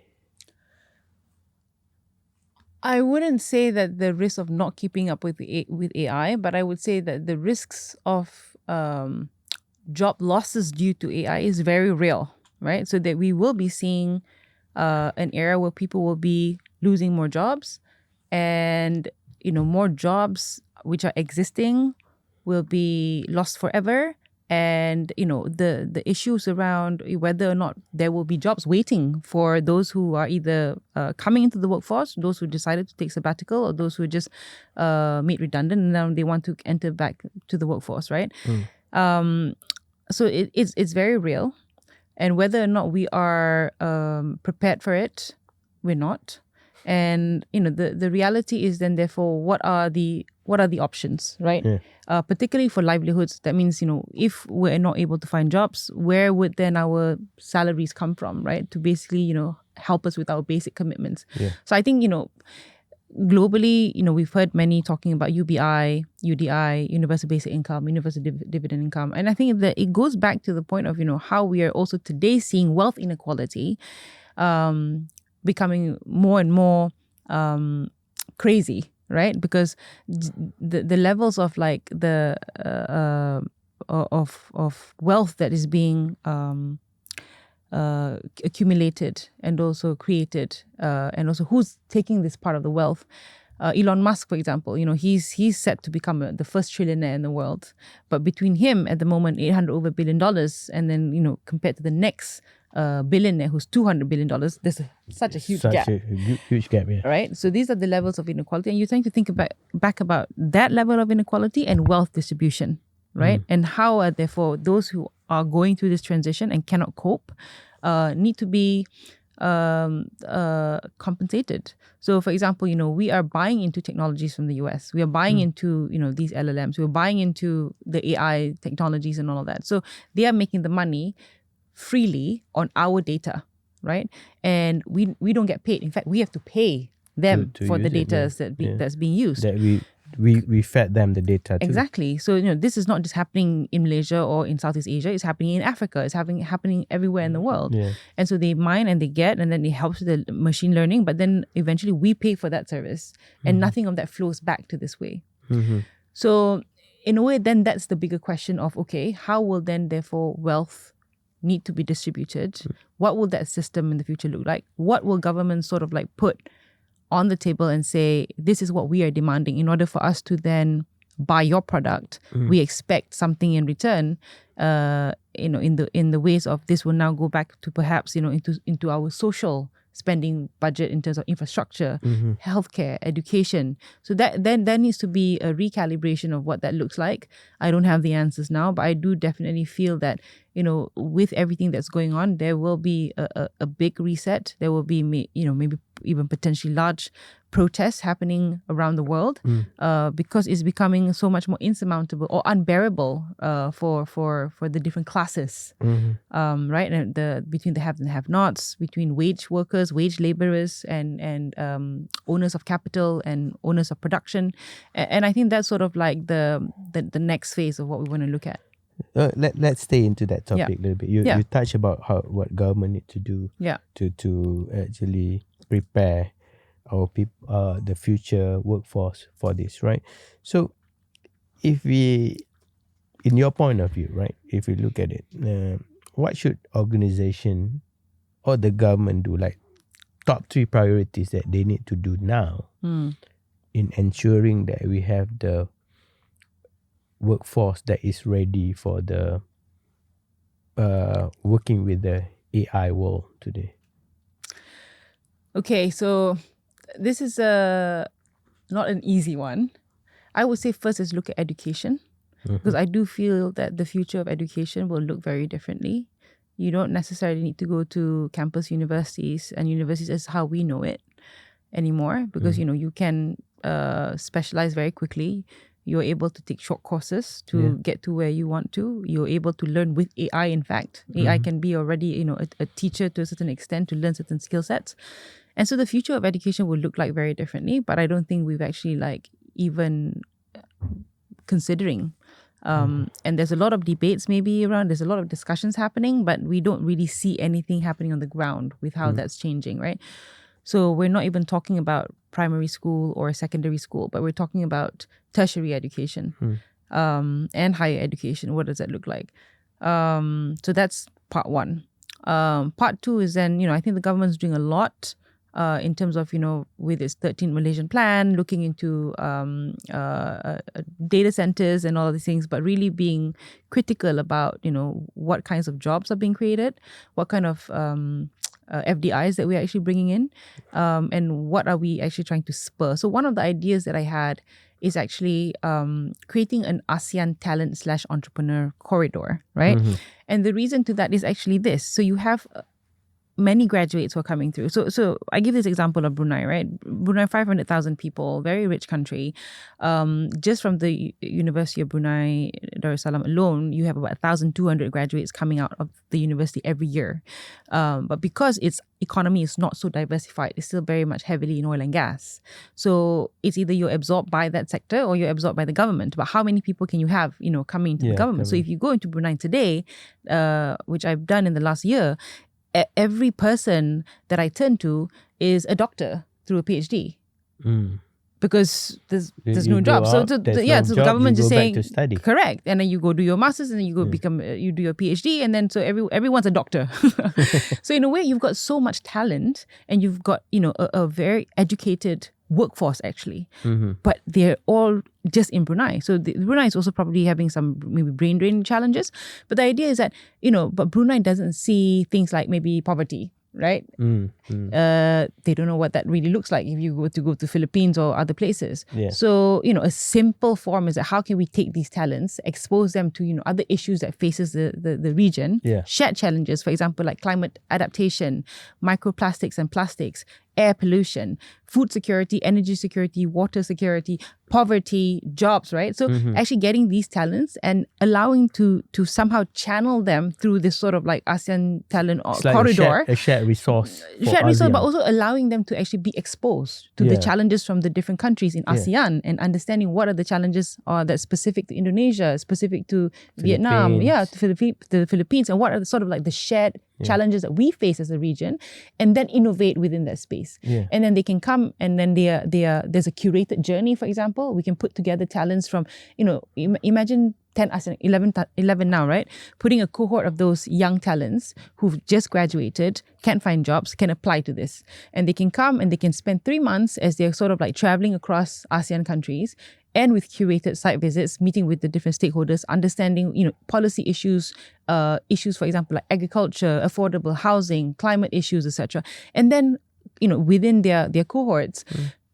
I wouldn't say that the risk of not keeping up with with AI, but I would say that the risks of job losses due to AI is very real, right? So that we will be seeing an era where people will be losing more jobs, and more jobs which are existing will be lost forever. And the issues around whether or not there will be jobs waiting for those who are either coming into the workforce, those who decided to take sabbatical, or those who just made redundant and now they want to enter back to the workforce, right? So it's very real, and whether or not we are prepared for it, we're not. And the reality is then therefore what are the options, right? Particularly for livelihoods. That means if we're not able to find jobs, where would then our salaries come from, right? To basically help us with our basic commitments. So I think globally, we've heard many talking about UBI, UDI, universal basic income, universal dividend income. And I think that it goes back to the point of, how we are also today seeing wealth inequality becoming more and more crazy, right? Because the levels of like the of wealth that is being accumulated and also created, and also who's taking this part of the wealth. Elon Musk, for example, he's set to become the first trillionaire in the world. But between him at the moment, $800 billion, and then compared to the next billionaire who's $200 billion, there's such a huge gap. Huge gap, yeah. Right? So these are the levels of inequality, and you're trying to think back about that level of inequality and wealth distribution, right? And how are therefore those who are going through this transition and cannot cope need to be compensated. So for example, we are buying into technologies from the US. We are buying into, these LLMs. We're buying into the AI technologies and all of that. So they are making the money freely on our data, right? And we don't get paid. In fact, we have to pay them To for the use it, data that's being used. That we fed them the data too. Exactly. So this is not just happening in Malaysia or in Southeast Asia. It's happening in Africa. It's happening everywhere in the world. And so they mine and they get, and then it helps with the machine learning. But then eventually we pay for that service, and nothing of that flows back to this way. So in a way, then that's the bigger question of, okay, how will then therefore wealth need to be distributed? What will that system in the future look like? What will government sort of like put on the table and say, this is what we are demanding in order for us to then buy your product? We expect something in return, in the ways of this will now go back to perhaps, into our social spending budget in terms of infrastructure, healthcare, education. So that then there needs to be a recalibration of what that looks like. I don't have the answers now, but I do definitely feel that, with everything that's going on, there will be a big reset. There will be, maybe even potentially large protests happening around the world, because it's becoming so much more insurmountable or unbearable for the different classes, right? And between the haves and have-nots, between wage workers, wage laborers, and owners of capital and owners of production. And I think that's sort of like the next phase of what we want to look at. Let's stay into that topic a little bit. You touch about what government need to do to actually prepare our people, the future workforce for this, right? So if we, in your point of view, right, if we look at it, what should organization or the government do, like top 3 priorities that they need to do now in ensuring that we have the workforce that is ready for the working with the AI world today? Okay, so this is not an easy one. I would say first is look at education, because I do feel that the future of education will look very differently. You don't necessarily need to go to campus universities, and universities is how we know it anymore, because you can specialize very quickly. You're able to take short courses to get to where you want to. You're able to learn with AI, in fact. AI can be already, a teacher to a certain extent to learn certain skill sets. And so the future of education will look like very differently, but I don't think we've actually like even considering And there's a lot of debates maybe around, there's a lot of discussions happening, but we don't really see anything happening on the ground with how that's changing, right? So we're not even talking about primary school or secondary school, but we're talking about tertiary education and higher education. What does that look like? So that's part one. Part two is then, I think the government's doing a lot in terms of, with its 13th Malaysian plan, looking into data centers and all of these things, but really being critical about, what kinds of jobs are being created, what kind of FDIs that we're actually bringing in, and what are we actually trying to spur. So one of the ideas that I had is actually creating an ASEAN talent / entrepreneur corridor, right? And the reason to that is actually this. So you have many graduates who are coming through. So I give this example of Brunei, right? Brunei, 500,000 people, very rich country. Just from the University of Brunei, Darussalam alone, you have about 1,200 graduates coming out of the university every year. But because its economy is not so diversified, it's still very much heavily in oil and gas. So it's either you're absorbed by that sector or you're absorbed by the government. But how many people can you have, coming into the government? So if you go into Brunei today, which I've done in the last year, every person that I turn to is a doctor through a PhD. Because there's no job. So the government just saying, correct. And then you go do your master's and then you go you do your PhD, and then so everyone's a doctor. So in a way, you've got so much talent and you've got, a very educated workforce actually, but they're all just in Brunei. So Brunei is also probably having some maybe brain drain challenges. But the idea is that, but Brunei doesn't see things like maybe poverty, right? They don't know what that really looks like if you were to go to Philippines or other places. So, a simple form is that how can we take these talents, expose them to, other issues that faces the region, shared challenges, for example, like climate adaptation, microplastics and plastics, air pollution, food security, energy security, water security, poverty, jobs, right? So actually getting these talents and allowing to somehow channel them through this sort of like ASEAN talent corridor. A shared resource. But also allowing them to actually be exposed to the challenges from the different countries in ASEAN and understanding what are the challenges that's specific to Indonesia, specific to Vietnam, to the Philippines, and what are the sort of like the shared challenges that we face as a region, and then innovate within that space. And then they can come and then there's a curated journey, for example. We can put together talents from, imagine 10, 11 now, right? Putting a cohort of those young talents who've just graduated, can't find jobs, can apply to this. And they can come and they can spend 3 months as they're sort of like traveling across ASEAN countries, and with curated site visits, meeting with the different stakeholders, understanding, policy issues, for example, like agriculture, affordable housing, climate issues, etc. And then, within their cohorts,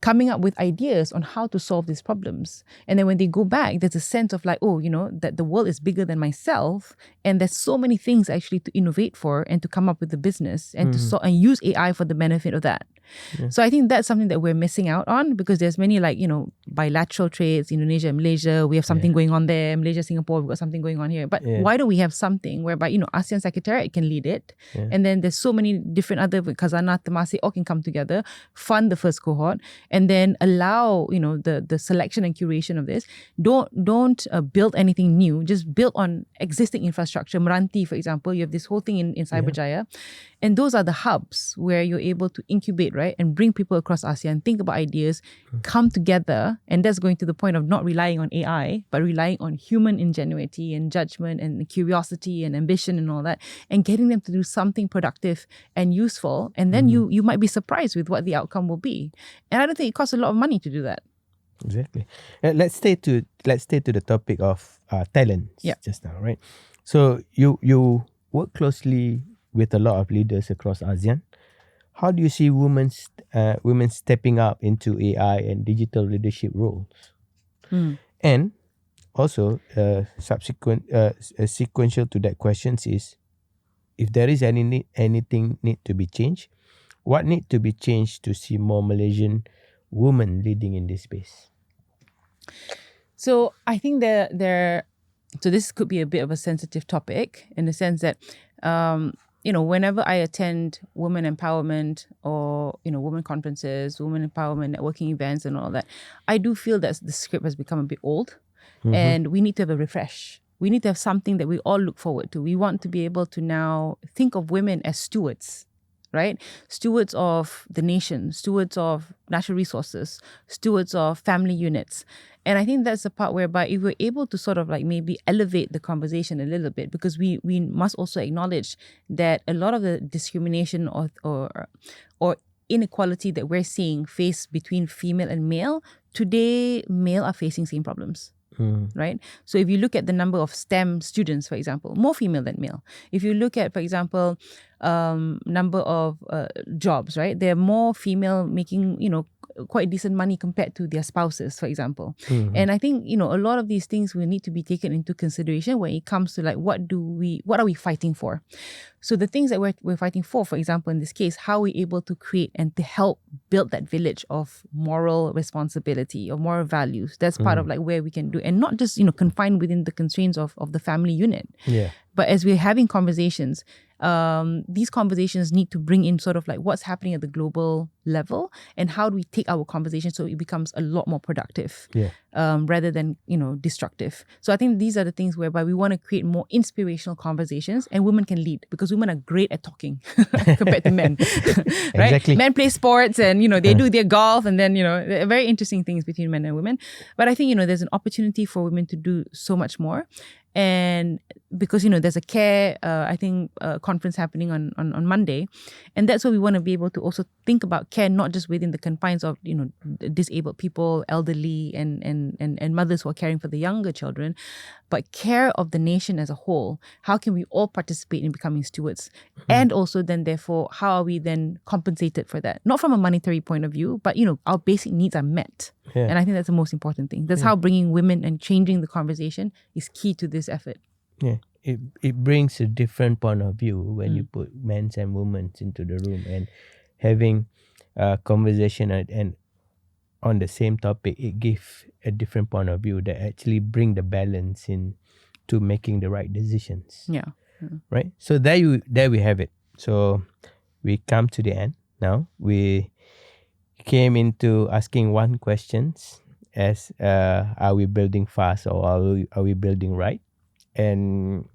coming up with ideas on how to solve these problems. And then when they go back, there's a sense of like, that the world is bigger than myself. And there's so many things actually to innovate for and to come up with the business and and use AI for the benefit of that. So I think that's something that we're missing out on, because there's many like, bilateral trades, Indonesia and Malaysia, we have something going on there, Malaysia, Singapore, we've got something going on here. But why don't we have something whereby, ASEAN Secretariat can lead it? And then there's so many different other, Khazanah, Temasek, all can come together, fund the first cohort, and then allow, the selection and curation of this. Don't build anything new, just build on existing infrastructure. Meranti, for example, you have this whole thing in Cyberjaya. And those are the hubs where you're able to incubate, right? And bring people across ASEAN, think about ideas, come together. And that's going to the point of not relying on AI, but relying on human ingenuity and judgment and curiosity and ambition and all that, and getting them to do something productive and useful. And then you might be surprised with what the outcome will be. And I don't think it costs a lot of money to do that. Exactly. Let's stay to the topic of talents just now, right? So you work closely with a lot of leaders across ASEAN. How do you see women stepping up into AI and digital leadership roles? And also, sequential to that question is, if there is anything need to be changed, what need to be changed to see more Malaysian women leading in this space? So I think so this could be a bit of a sensitive topic in the sense that, whenever I attend women empowerment or, women conferences, women empowerment networking events and all that, I do feel that the script has become a bit old. and we need to have a refresh. We need to have something that we all look forward to. We want to be able to now think of women as stewards, right? Stewards of the nation, stewards of natural resources, stewards of family units. And I think that's the part whereby if we're able to sort of like maybe elevate the conversation a little bit, because we must also acknowledge that a lot of the discrimination or inequality that we're seeing faced between female and male, today male are facing same problems. Right? So if you look at the number of STEM students, for example, more female than male. If you look at, for example, number of jobs, right? There are more female making, quite decent money compared to their spouses, for example. And I think, a lot of these things will need to be taken into consideration when it comes to like, what are we fighting for? So the things that we're fighting for example, in this case, how are we able to create and to help build that village of moral responsibility or moral values? That's part of like where we can do, and not just, confined within the constraints of the family unit. Yeah. But as we're having conversations, these conversations need to bring in sort of like what's happening at the global level and how do we take our conversation so it becomes a lot more productive rather than, destructive. So I think these are the things whereby we want to create more inspirational conversations, and women can lead because women are great at talking compared to men. Right? Exactly. Men play sports and, they do their golf and then, there are very interesting things between men and women. But I think, there's an opportunity for women to do so much more. And because, there's a care, conference happening on Monday. And that's why we want to be able to also think about care, not just within the confines of, disabled people, elderly and mothers who are caring for the younger children, but care of the nation as a whole. How can we all participate in becoming stewards? And also then, therefore, how are we then compensated for that? Not from a monetary point of view, but, our basic needs are met. Yeah. And I think that's the most important thing. That's how bringing women and changing the conversation is key to this effort. Yeah, it brings a different point of view when you put men and women into the room and having a conversation and on the same topic. It gives a different point of view that actually bring the balance in to making the right decisions. Yeah. Right. So there we have it. So we come to the end now. We came into asking one questions as are we building fast or are we building right? And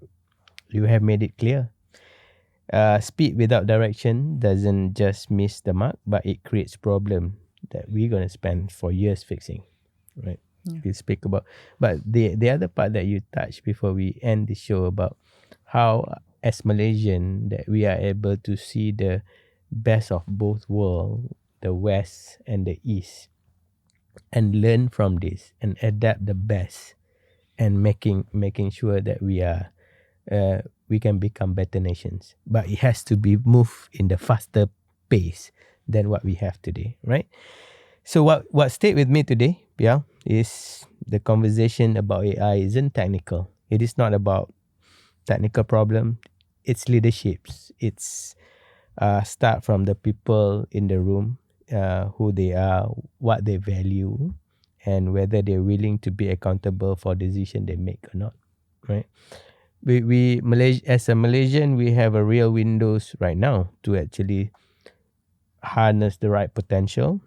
you have made it clear. Speed without direction doesn't just miss the mark, but it creates problem that we're going to spend for years fixing, right? You speak about, but the other part that you touched before we end the show about how as Malaysian that we are able to see the best of both worlds, the West and the East, and learn from this and adapt the best. And making sure that we can become better nations, but it has to be moved in the faster pace than what we have today, right? So what stayed with me today, Pial, is the conversation about AI isn't technical. It is not about technical problem. It's leaderships. It's start from the people in the room, who they are, what they value, and whether they're willing to be accountable for decision they make or not, right? We as a Malaysian, we have a real windows right now to actually harness the right potential,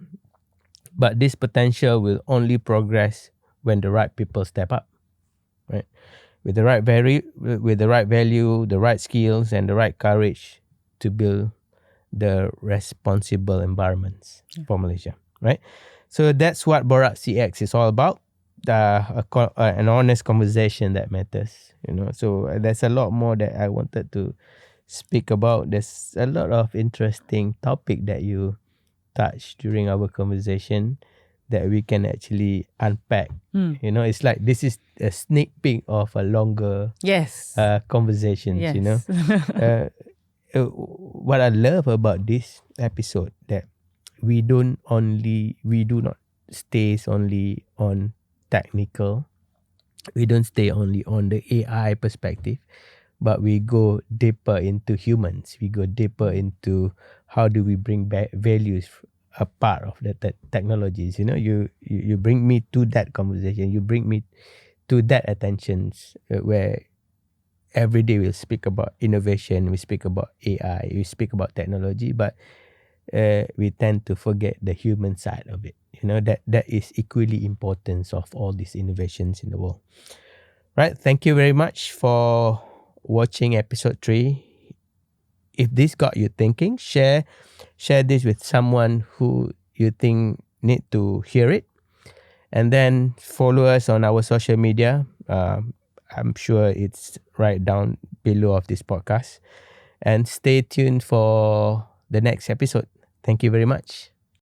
but this potential will only progress when the right people step up, right? With the right value, the right skills, and the right courage to build the responsible environments for Malaysia, right? So that's what Borak CX is all about. An honest conversation that matters, So there's a lot more that I wanted to speak about. There's a lot of interesting topic that you touched during our conversation that we can actually unpack. It's like this is a sneak peek of a longer conversations. What I love about this episode that we do not stay only on technical. We don't stay only on the AI perspective, but we go deeper into humans. We go deeper into how do we bring back values a part of the technologies. You bring me to that conversation. You bring me to that attention where every day we'll speak about innovation. We speak about AI. We speak about technology, but we tend to forget the human side of it. that is equally importance of all these innovations in the world. Right. Thank you very much for watching episode 3. If this got you thinking, share this with someone who you think need to hear it, and then follow us on our social media. I'm sure it's right down below of this podcast, and stay tuned for the next episode. Thank you very much.